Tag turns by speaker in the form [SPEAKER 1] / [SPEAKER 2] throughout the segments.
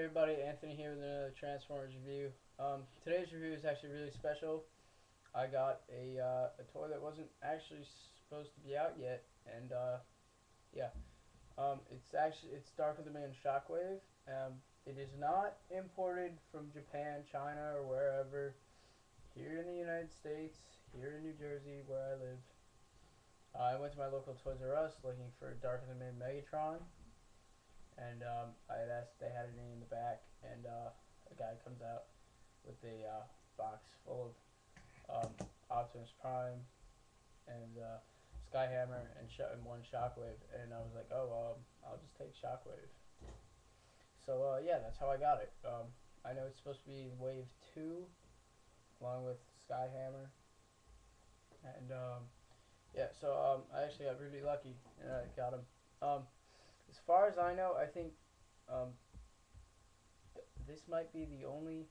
[SPEAKER 1] Hey everybody, Anthony here with another Transformers review. Today's review is actually really special. I got a toy that wasn't actually supposed to be out yet, and yeah, it's Darker Than Man Shockwave. It is not imported from Japan, China, or wherever. Here in the United States, here in New Jersey, where I live. I went to my local ToysRUs looking for Darker Than Man Megatron. And I had asked, they had it in the back, and a guy comes out with a box full of Optimus Prime and Skyhammer and one Shockwave, and I was like, oh, I'll just take Shockwave. So yeah, that's how I got it. I know it's supposed to be Wave 2, along with Skyhammer, and yeah, so I actually got really lucky, and I got him. As far as I know, I think um, this might be the only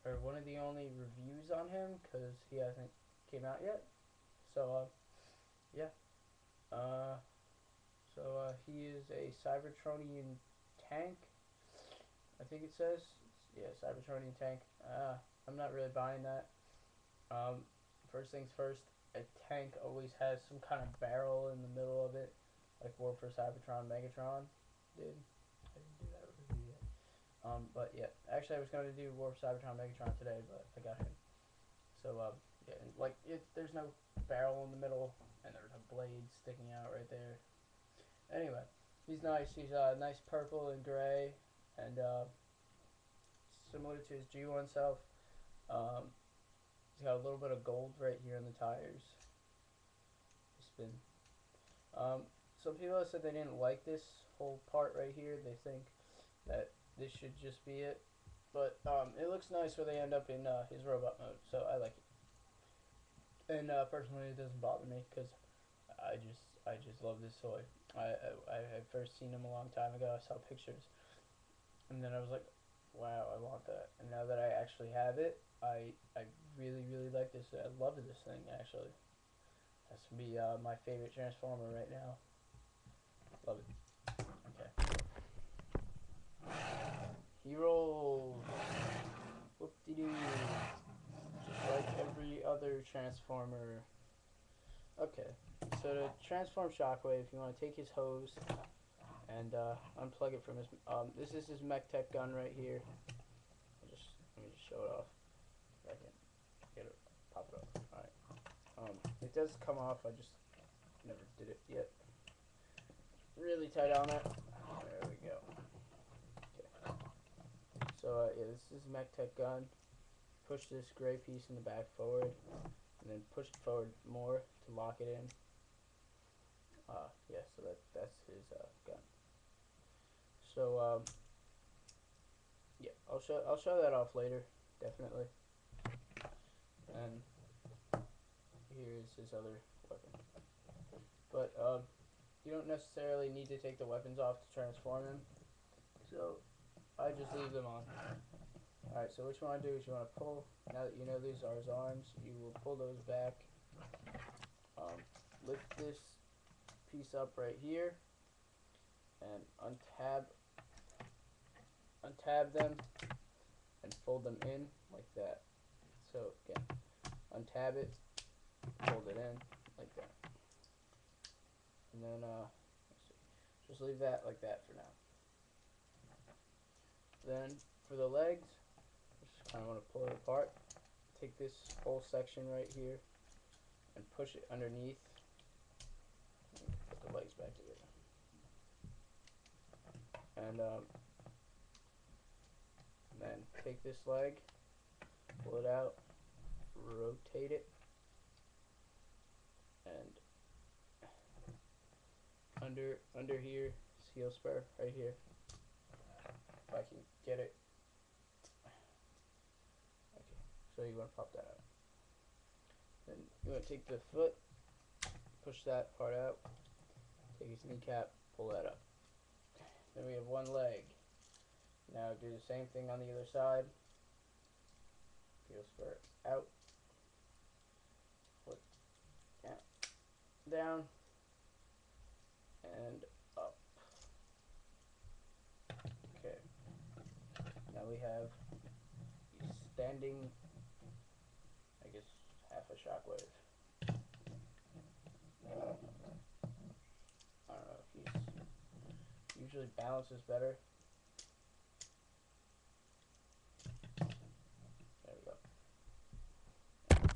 [SPEAKER 1] or one of the only reviews on him because he hasn't came out yet. So yeah. Uh, he is a Cybertronian tank. I think it says, yeah, Cybertronian tank. I'm not really buying that. First things first, a tank always has some kind of barrel in the middle of it, like War for Cybertron Megatron did. I didn't do that review yet. But yeah, actually I was going to do War for Cybertron Megatron today, but I got him. So yeah, and like there's no barrel in the middle, and there's a blade sticking out right there. Anyway, he's nice. He's nice purple and gray, and similar to his G1 self. Um, he's got a little bit of gold right here on the tires. Spin. Some people have said they didn't like this whole part right here. They think that this should just be it. But it looks nice where they end up in his robot mode, so I like it. And personally, it doesn't bother me because I just love this toy. I had first seen him a long time ago. I saw pictures, and then I was like, wow, I want that. And now that I actually have it, I really like this. I love this thing actually. Has to be my favorite Transformer right now. Love it. Okay. He rolls. Whoop-de-doo. Just like every other Transformer. Okay. So to transform Shockwave, you want to take his hose and unplug it from his. This is his Mech Tech gun right here. Let me just show it off. I can get it, pop it up. All right. It does come off. I just never did it yet. Really tight on it. There we go. Okay. So yeah, this is Mech Tech gun. Push this gray piece in the back forward, and then push it forward more to lock it in. Yeah, so that's his gun. So yeah, I'll show that off later, definitely. And here's his other weapon. But you don't necessarily need to take the weapons off to transform them. So I just leave them on. Alright, so what you want to do is you want to pull, now that you know these are his arms, you will pull those back. Lift this piece up right here and untab them and fold them in like that. So again, untab it, fold it in like that, and then just leave that like that for now. Then for the legs, just kind of want to pull it apart. Take this whole section right here and push it underneath. Put the legs back together. And then take this leg, pull it out, rotate it, and under here, heel spur right here. If I can get it. Okay, so you want to pop that out. Then you want to take the foot, push that part out, take his kneecap, pull that up. Then we have one leg. Now do the same thing on the other side. Heel spur out, foot down, and up. Okay. we have the standing, I guess, half a shockwave. I don't know if he's usually balances better. There we go.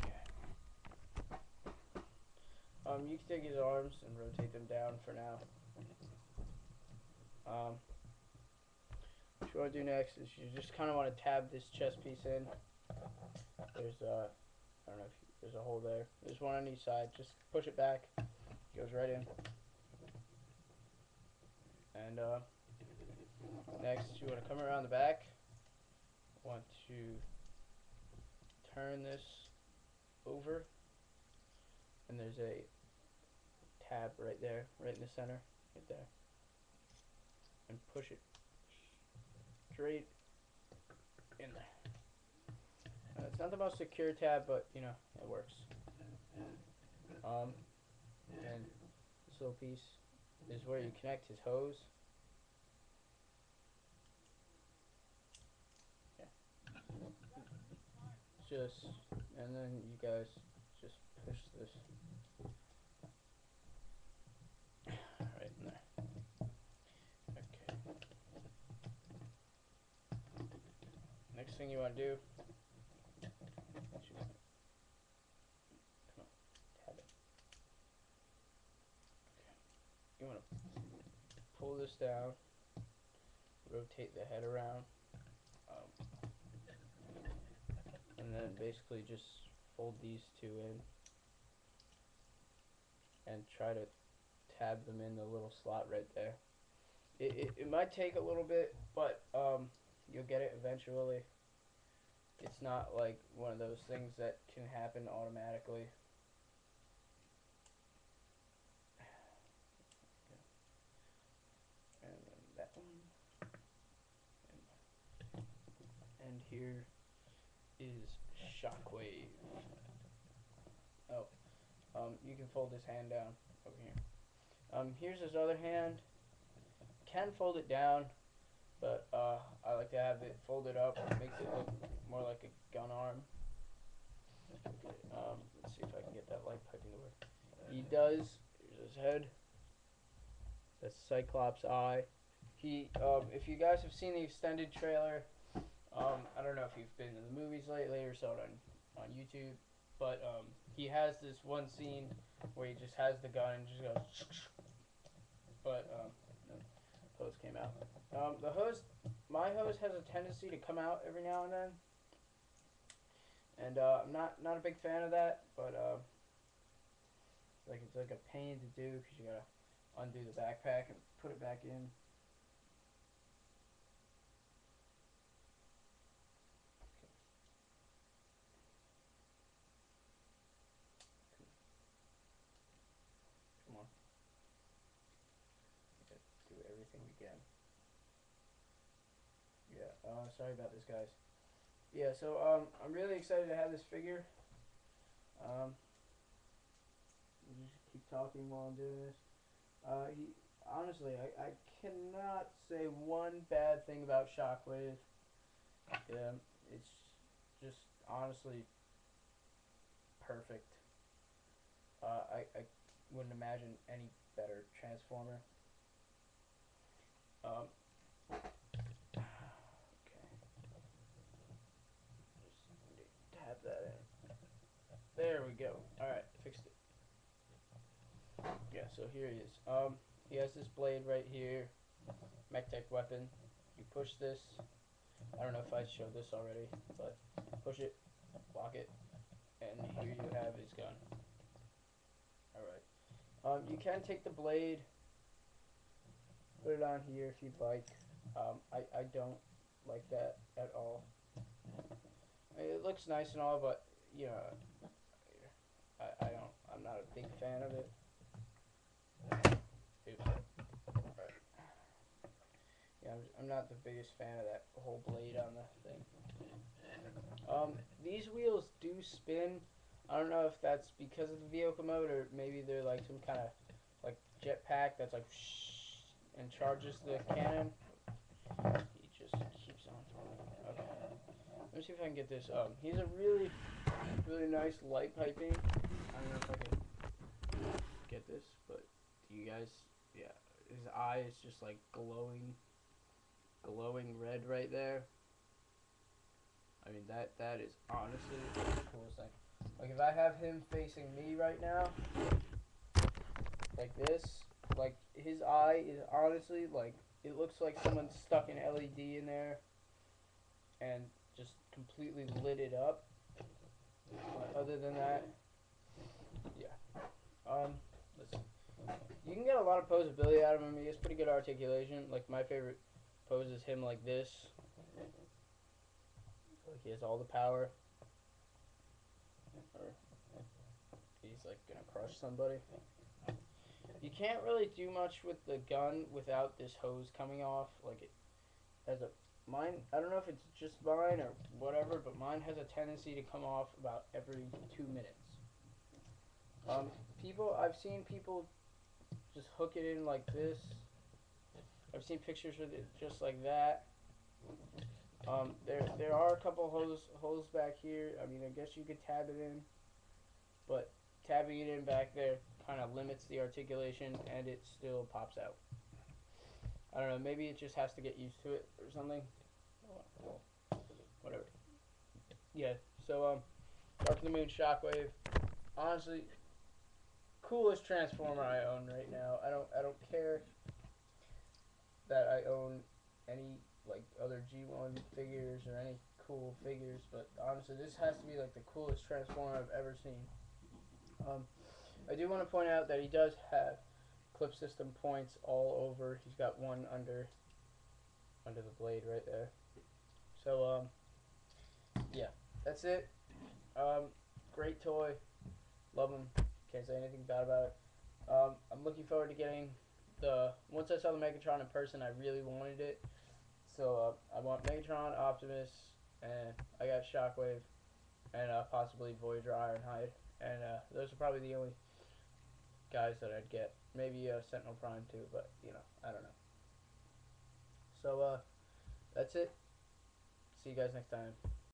[SPEAKER 1] Okay. You can take his arms and rotate them down for now. What you want to do next is you just kind of want to tab this chest piece in. There's I don't know if there's a hole there. There's one on each side. Just push it back. Goes right in. And next you want to come around the back. Want to turn this over. And there's a tab right there, right in the center, right there. And push it straight in there. It's not the most secure tab, but you know, it works. And this little piece is where you connect his hose. Yeah. Just, and then you guys just push this right in there. Okay. Next thing you want to do, you want to pull this down, rotate the head around, and then basically just fold these two in and try to tab them in the little slot right there. It might take a little bit, but you'll get it eventually. It's not like one of those things that can happen automatically. That one, and here is Shockwave. Oh, you can fold his hand down over here. Here's his other hand. Can fold it down, but I like to have it folded up. It makes it look more like a gun arm. Okay, let's see if I can get that light piping to work. He does. Here's his head. That's Cyclops' eye. He, if you guys have seen the extended trailer, I don't know if you've been to the movies lately or saw it on YouTube, but he has this one scene where he just has the gun and just goes, but no, hose came out. The hose, my hose has a tendency to come out every now and then, and I'm not a big fan of that, but it's like a pain to do because you gotta undo the backpack and put it back in. Come on. Do everything we can. Yeah, sorry about this, guys. Yeah, so I'm really excited to have this figure. Just keep talking while I'm doing this. Honestly, I cannot say one bad thing about Shockwave. It's just honestly perfect. I wouldn't imagine any better Transformer. Okay. Just tap that in. There we go. Alright, fixed it. Yeah, so here he is. He has this blade right here. MechTech weapon. You push this. I don't know if I showed this already, but push it, lock it, and here you have his gun. Alright. You can take the blade, put it on here if you'd like. I don't like that at all. It looks nice and all, but you know, I'm not a big fan of it. Oops. Right. Yeah, I'm not the biggest fan of that whole blade on the thing. These wheels do spin. I don't know if that's because of the vehicle mode or maybe they're like some kind of like jetpack that's like and charges the cannon. He just keeps on throwing. see if I can get this. He's a really, really nice light piping. I don't know if I can get this, but do you guys, yeah, his eye is just like glowing red right there. I mean, that is honestly the coolest thing. Like, if I have him facing me right now, like this, like, his eye is honestly, like, it looks like someone stuck an LED in there and just completely lit it up. But other than that, yeah. Listen, you can get a lot of posability out of him. He has pretty good articulation. Like, my favorite pose is him like this. Like, he has all the power. Or he's like gonna crush somebody. You can't really do much with the gun without this hose coming off. Like, it has a mine. I don't know if it's just mine or whatever, but mine has a tendency to come off about every 2 minutes. I've seen people just hook it in like this. I've seen pictures with it just like that. There are a couple holes back here. I mean, I guess you could tab it in, but tabbing it in back there kind of limits the articulation, and it still pops out. I don't know. Maybe it just has to get used to it or something. Well, whatever. Yeah. So Dark of the Moon Shockwave. Honestly, coolest transformer I own right now. I don't care that I own any like other G1 figures or any cool figures, but honestly, this has to be like the coolest transformer I've ever seen. I do want to point out that he does have clip system points all over. He's got one under the blade right there. So yeah, that's it. Great toy, love him. Can't say anything bad about it. I'm looking forward to getting once I saw the Megatron in person, I really wanted it. So I want Megatron, Optimus, and I got Shockwave, and possibly Voyager Ironhide, and those are probably the only guys that I'd get. Maybe Sentinel Prime too, but you know, I don't know. So that's it. See you guys next time.